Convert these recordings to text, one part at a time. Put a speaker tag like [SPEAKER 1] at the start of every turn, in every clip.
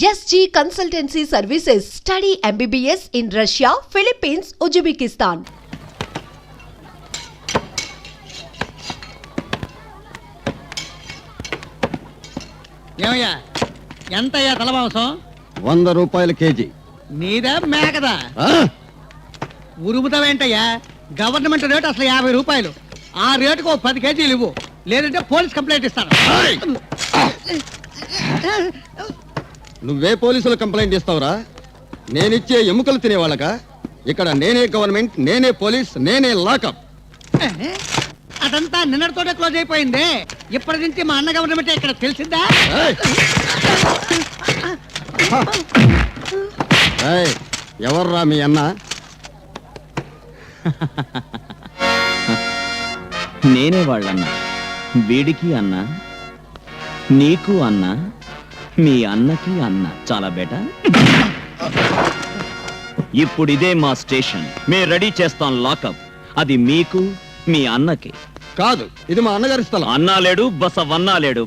[SPEAKER 1] SG Consultancy Services. Study MBBS in Russia, Philippines, Uzbekistan.
[SPEAKER 2] ఏమయ్యా ఎంతయ్యా తలమాంసం?
[SPEAKER 3] 100 రూపాయలు KG.
[SPEAKER 2] నీదా మేకదా? ఉరుముతావేంటయ్యా? Government rate అసలు 50 రూపాయలు. ఆ రేటుకు 10 కేజీలు ఇవ్వు, లేదంటే పోలీస్ కంప్లైంట్ ఇస్తాను.
[SPEAKER 3] నువ్వే పోలీసులు కంప్లైంట్ ఇస్తావురా? నేనిచ్చే ఎముకలు తినేవాళ్ళక? ఇక్కడ నేనే గవర్నమెంట్, నేనే పోలీస్, నేనే లాకప్.
[SPEAKER 2] అదంతా నిన్నటితోటే క్లోజ్ అయిపోయింది. ఇప్పటి నుంచి మా అన్న గవర్నమెంట్ ఇక్కడ తెలిసిందా?
[SPEAKER 3] ఎవర్రా మీ అన్న?
[SPEAKER 4] నేనే వాళ్ళన్న. వీడికి అన్న, నీకు అన్న, మీ అన్నకి అన్న. చాలా బేటా. ఇప్పుడు ఇదే మా స్టేషన్. మే రెడీ చేస్తాం లాకప్. అది మీకు, మీ అన్నకి
[SPEAKER 3] కాదు. ఇది మా అన్నగారి స్థలం.
[SPEAKER 4] అన్నా లేడు, బసవన్నా లేడు.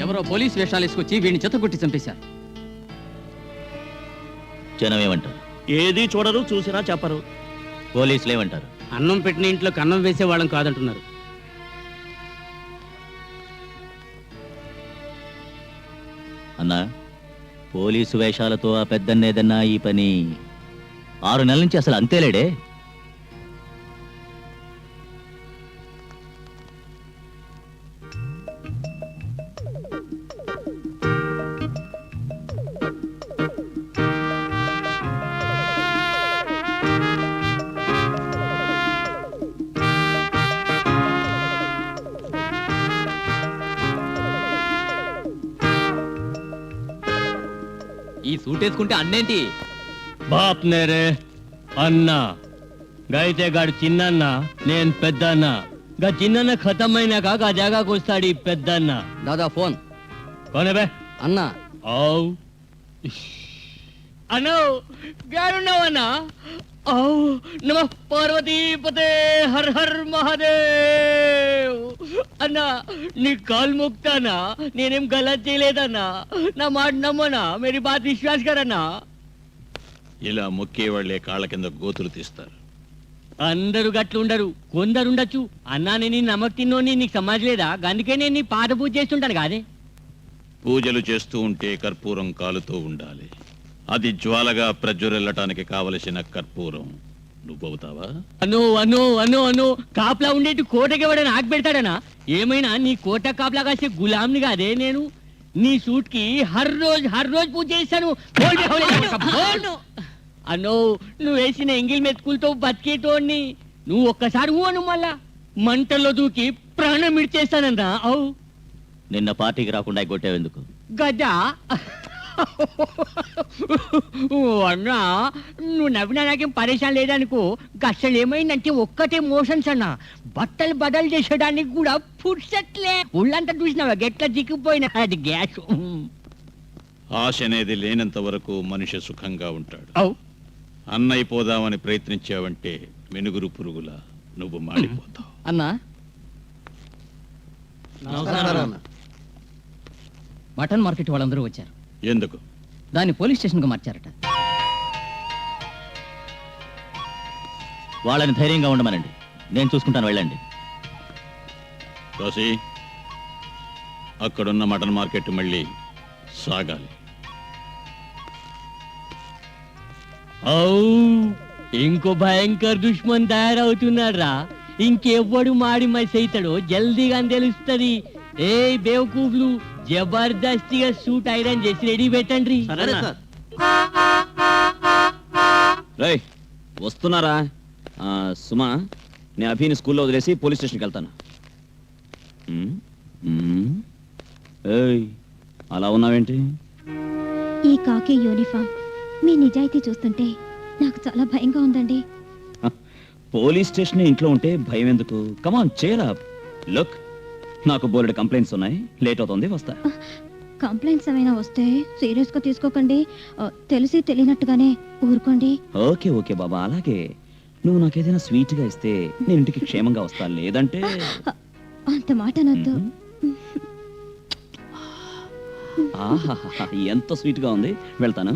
[SPEAKER 5] ఎవరో పోలీస్ వేషాలు వేసుకొచ్చి వీడిని చెత్తకొట్టి చంపేశారు.
[SPEAKER 4] జనం ఏమంటారు? ఏది చూడరు, చూసినా చెప్పరు. పోలీసులు ఏమంటారు?
[SPEAKER 5] అన్నం పెట్టిన ఇంట్లో కన్నం వేసే వాళ్ళం కాదంటున్నారు.
[SPEAKER 4] అన్నా, పోలీసు వేషాలతో ఆ పెద్దన్నేదన్నా ఈ పని 6 నెలల నుంచి అసలు అంతేలేడే.
[SPEAKER 5] ఈ సూట్ వేసుకుంటే అన్నేంటి?
[SPEAKER 6] బాప్ నేరే అన్న గైతే గాడు చిన్నన్న, నేను పెద్దన్న. గా చిన్నన్న ఖతమైనాక గా జాగాకు వస్తాడు ఈ పెద్దన్న.
[SPEAKER 5] దాదా ఫోన్
[SPEAKER 6] కొనబే
[SPEAKER 5] అన్న.
[SPEAKER 6] ఔ అన్నో గాడున్నావన్నా? ఔ నమ పార్వతీపతే హర్ హర్ మహాదేవ్. అన్నా నీ కాల్ ముక్తానా, నేనేం గలత్ చేయలేదన్నా. నా మాట నమ్మనా, మేరీ బాత్ విశ్వాస్ కరన్నా.
[SPEAKER 7] ఇలా మొక్కే వాళ్లే కాళ్ళ కింద గోతులు తీస్తారు.
[SPEAKER 6] అందరూ గట్లుండరు, కొందరుండొచ్చు. అన్నా నేను నమ్మక తిన్నోని నీకు సమాజ్ లేదా? అందుకే నేను నీ పాద పూజ చేస్తుంటాను కాదే.
[SPEAKER 7] పూజలు చేస్తూ ఉంటే కర్పూరం కాలుతూ ఉండాలి. అది జ్వాలగా ప్రజ్వరిల్లటానికి కావలసిన కర్పూరం నువ్వవుతావా?
[SPEAKER 6] అను అను అను అను కాపలా ఉండేటి కోటకి ఎవడని ఆగి పెడతాడనా? ఏమైనా నీ కోట కాపలా కాసే గులాంని కాదే నేను. నీ సూట్ కి హర్ రోజు పూజ చేస్తాను. అన్నో నువ్వు వేసిన ఎంగిల్ మెతుకులతో బతికేటోడిని. నువ్వు ఒక్కసారి అను మళ్ళా మంటల్లో దూకి ప్రాణం మిడిచేస్తానన్నా. అవు
[SPEAKER 4] నిన్న పార్టీకి రాకుండా కొట్టేవెందుకు?
[SPEAKER 6] గదా అన్నా నువ్వు నవ్వినా నాకేం పరేషాన్ లేదనుకో. అసలు ఏమైందంటే ఒక్కటే మోషన్స్ అన్నా. బట్టలు బదలు చేసేయడానికి కూడా పుర్సట్లే. ఒళ్ళంతా చూసినావా గెట్లా దిక్కుపోయినా. అది గ్యాస్.
[SPEAKER 7] ఆశ అనేది లేనంత వరకు మనిషి సుఖంగా ఉంటాడు.
[SPEAKER 6] అవు
[SPEAKER 7] అన్నైపోదామని ప్రయత్నించావంటే మెనుగురు పురుగులా నువ్వు మాడిపోతావు.
[SPEAKER 5] అన్నా మటన్ మార్కెట్ వాళ్ళందరూ వచ్చారు.
[SPEAKER 7] ఎందుకు?
[SPEAKER 5] దాన్ని పోలీస్ స్టేషన్ కు మార్చారట.
[SPEAKER 4] వాళ్ళని ధైర్యంగా ఉండమనండి, నేను చూసుకుంటాను, వెళ్ళండి.
[SPEAKER 7] కాశీ, అక్కడున్న మటన్ మార్కెట్ మళ్ళీ సాగాలి.
[SPEAKER 6] ఇంకో భయంకర దుష్మన్ తయారవుతున్నాడు రా. ఇంకెవ్వడు మాడి మసైతాడో జల్దీగా తెలుస్తుంది. ఏ బేవకూఫ్లు జబర్దస్తిగా సూట్ ఐరన్ చేసి రెడీ పెట్టండి.
[SPEAKER 8] రేయ్ వస్తున్నారా? సుమా, నేను అభిని స్కూల్లో వదిలేసి పోలీస్ స్టేషన్కి వెళ్తాను. ఏయ్ అలా ఉన్నావేంటి?
[SPEAKER 9] ఈ కాకి యూనిఫామ్ మీ నిజాయితీ చూస్తుంటే నాకు చాలా భయంగా ఉందండి.
[SPEAKER 8] పోలీస్ స్టేషన్ ఇంట్లో ఉంటే భయం ఎందుకు? కమాన్ చేరా. లుక్, నాకు బోలెడు కంప్లైంట్స్ ఉన్నాయి, లేట్ అవుతుంది, వస్తా.
[SPEAKER 9] కంప్లైంట్స్ ఏమైనా వస్తే సీరియస్ గా తీసుకోకండి. తెలిసి తెలియనట్టుగానే ఊరుకోండి.
[SPEAKER 8] ఓకే ఓకే బాబా, అలాగే. నువ్వు నాకేదైనా స్వీట్ గా ఇస్తే నేను ఇంటికి క్షేమంగా వస్తాను, లేదంటే
[SPEAKER 9] అంత మాట అనొద్దు.
[SPEAKER 8] ఆహాహా, ఎంత స్వీట్ గా ఉంది. వెళ్తాను.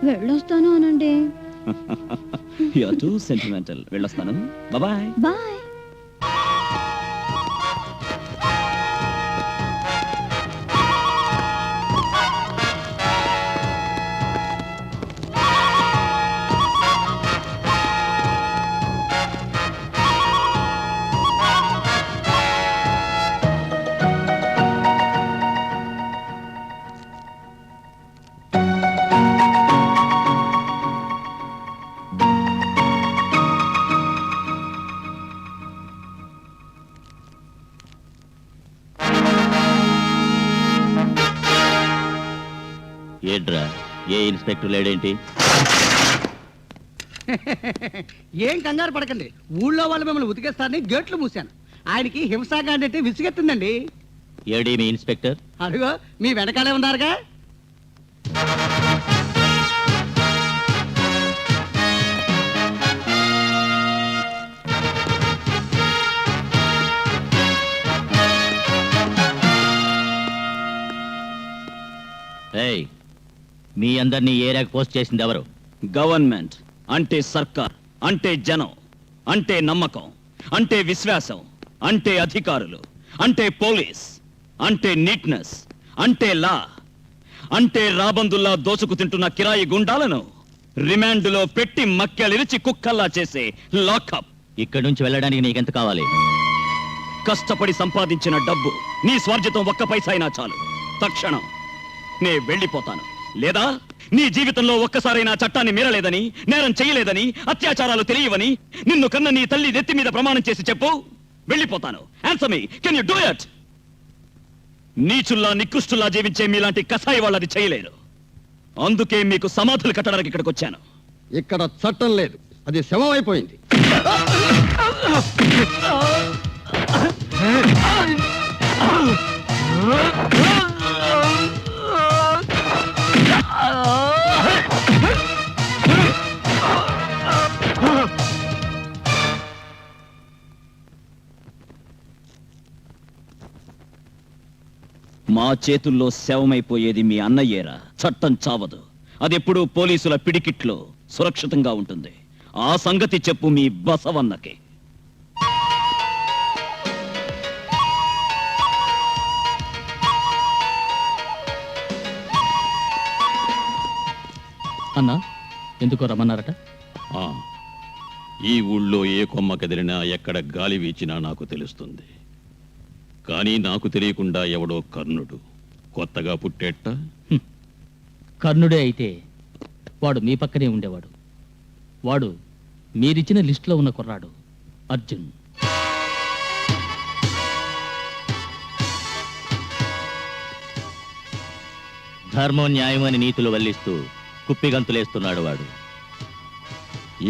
[SPEAKER 9] వెళ్ళొస్తాను అనండి.
[SPEAKER 8] You are too sentimental. వెళ్ళొస్తాను. Bye
[SPEAKER 9] bye.
[SPEAKER 4] ఏడ్రా, ఏ ఇన్స్పెక్టర్ లేడేంటి?
[SPEAKER 2] ఏం కంగారు పడకండి, ఊళ్ళో వాళ్ళు మిమ్మల్ని ఉతికేస్తారని గేట్లు మూసాను. ఆయనకి హింసాగాండి అంటే విసిగెత్తుందండి.
[SPEAKER 4] ఏడి మీ ఇన్స్పెక్టర్?
[SPEAKER 2] అడుగో మీ వెనకాలే ఉన్నారుగా.
[SPEAKER 4] ఏయ్, మీ అందరినీ ఏరియాకి పోస్ట్ చేసింది ఎవరు?
[SPEAKER 8] గవర్నమెంట్ అంటే సర్కార్, అంటే జనం, అంటే నమ్మకం, అంటే విశ్వాసం, అంటే అధికారులు, అంటే పోలీస్, అంటే నీట్నెస్, అంటే లా, అంటే రాబందుల్లా దోచుకు తింటున్న కిరాయి గుండాలను రిమాండ్లో పెట్టి మక్కెలిరిచి కుక్కల్లా చేసే లాకప్.
[SPEAKER 4] ఇక్కడి నుంచి వెళ్ళడానికి నీకెంత కావాలి?
[SPEAKER 8] కష్టపడి సంపాదించిన డబ్బు నీ స్వార్జితం ఒక్క పైసా అయినా చాలు. తక్షణం నే వెళ్ళిపోతాను. లేదా నీ జీవితంలో ఒక్కసారైనా చట్టాన్ని మీరలేదని, నేరం చేయలేదని, అత్యాచారాలు తెలియవని నిన్ను కన్న నీ తల్లి నెత్తి మీద ప్రమాణం చేసి చెప్పు. వెళ్ళిపోతాను. Answer me, can you do it? నీచుల్లా నికృష్టుల్లా జీవించే మీలాంటి కసాయి వాళ్ళది చేయలేరు. అందుకే మీకు సమాధులు కట్టడానికి ఇక్కడికి వచ్చాను.
[SPEAKER 3] ఇక్కడ చట్టం లేదు, అది శవం అయిపోయింది.
[SPEAKER 8] మా చేతుల్లో శవమైపోయేది మీ అన్నయ్యేరా. చట్టం చావదు, అదెప్పుడూ పోలీసుల పిడికిట్లో సురక్షితంగా ఉంటుంది. ఆ సంగతి చెప్పు మీ బసవన్నకి.
[SPEAKER 5] అన్నా ఎందుకో రమ్మన్నారట?
[SPEAKER 7] ఆ, ఈ ఊళ్ళో ఏ కొమ్మ కదిలినా ఎక్కడ గాలి వీచినా నాకు తెలుస్తుంది. కానీ నాకు తెలియకుండా ఎవడో కర్ణుడు కొత్తగా పుట్టేట.
[SPEAKER 5] కర్ణుడే అయితే వాడు మీ పక్కనే ఉండేవాడు. వాడు మీరిచ్చిన లిస్టులో ఉన్న కుర్రాడు అర్జున్.
[SPEAKER 4] ధర్మం న్యాయం అని నీతులు వల్లిస్తూ కుప్పిగంతులేస్తున్నాడు వాడు.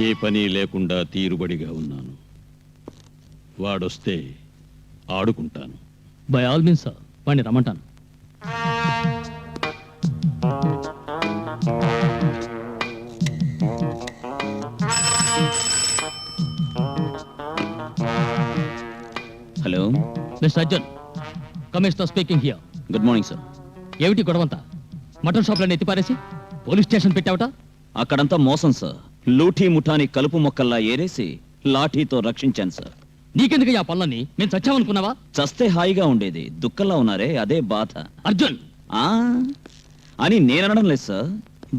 [SPEAKER 7] ఏ పని లేకుండా తీరుబడిగా ఉన్నాను. వాడొస్తే ఆడుకుంటాను.
[SPEAKER 5] బై ఆల్ మీన్స్ సార్, వాడిని రమ్మంటాను.
[SPEAKER 8] Hello,
[SPEAKER 5] mister Arjun, commissioner speaking here.
[SPEAKER 8] Good morning sir.
[SPEAKER 5] ఏమిటి గొడవంతా? మటన్ షాప్లో ఎత్తిపారేసి పోలీస్ స్టేషన్ పెట్టావట?
[SPEAKER 8] అక్కడంతా మోసం సార్. లూటీ ముఠాని కలుపు మొక్కల్లా ఏరేసి లాఠీతో రక్షించాను సార్.
[SPEAKER 5] నీకెందుకు ఆ పనులన్నీ? మేము చచ్చామనుకున్నావా?
[SPEAKER 8] చస్తే హాయిగా ఉండేది, దుఃఖంలా ఉన్నారే అదే బాధ.
[SPEAKER 5] అర్జున్,
[SPEAKER 8] ఆ అని నేననడం లేదు సార్,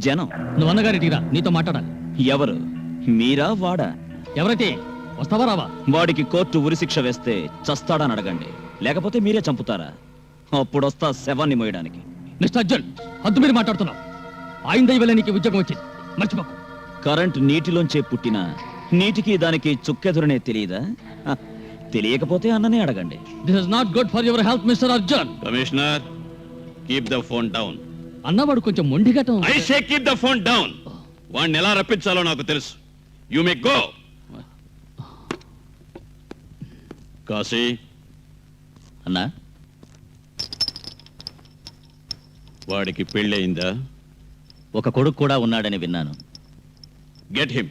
[SPEAKER 8] జనం.
[SPEAKER 5] నువ్వు అన్నగారింటికి రా, నీతో మాట్లాడాలి.
[SPEAKER 8] ఎవరు, మీరా వాడా?
[SPEAKER 5] ఎవరైతే వస్తావా రావా?
[SPEAKER 8] వాడికి కోర్టు ఉరిశిక్ష వేస్తే చస్తాడని అడగండి, లేకపోతే మీరే చంపుతారా? అప్పుడొస్తా శవాన్ని మోయడానికి.
[SPEAKER 5] మిస్టర్ అర్జున్, హద్దు మీరు మాట్లాడుతున్నావు. ఆయన దయవల్ల నీకు ఉద్యోగం వచ్చింది, మర్చిపోకు.
[SPEAKER 8] కరెంట్ నీటిలోంచే పుట్టిన నీటికి దానికి చుక్కెదురనే తెలియదా? హ, తెలియకపోతే అన్ననే అడగండి.
[SPEAKER 5] This is not good for your health mister Arjun.
[SPEAKER 7] Commissioner, keep the phone down.
[SPEAKER 5] అన్నవాడు కొంచెం మొండిఘటం.
[SPEAKER 7] I say keep the phone down. వాడిని ఎలా రప్పించాలో నాకు తెలుసు. You may go. కాశీ,
[SPEAKER 4] అన్నా,
[SPEAKER 7] వాడికి పెళ్ళయిందా?
[SPEAKER 4] ఒక కొడుకు కూడా ఉన్నాడని విన్నాను.
[SPEAKER 7] Get him.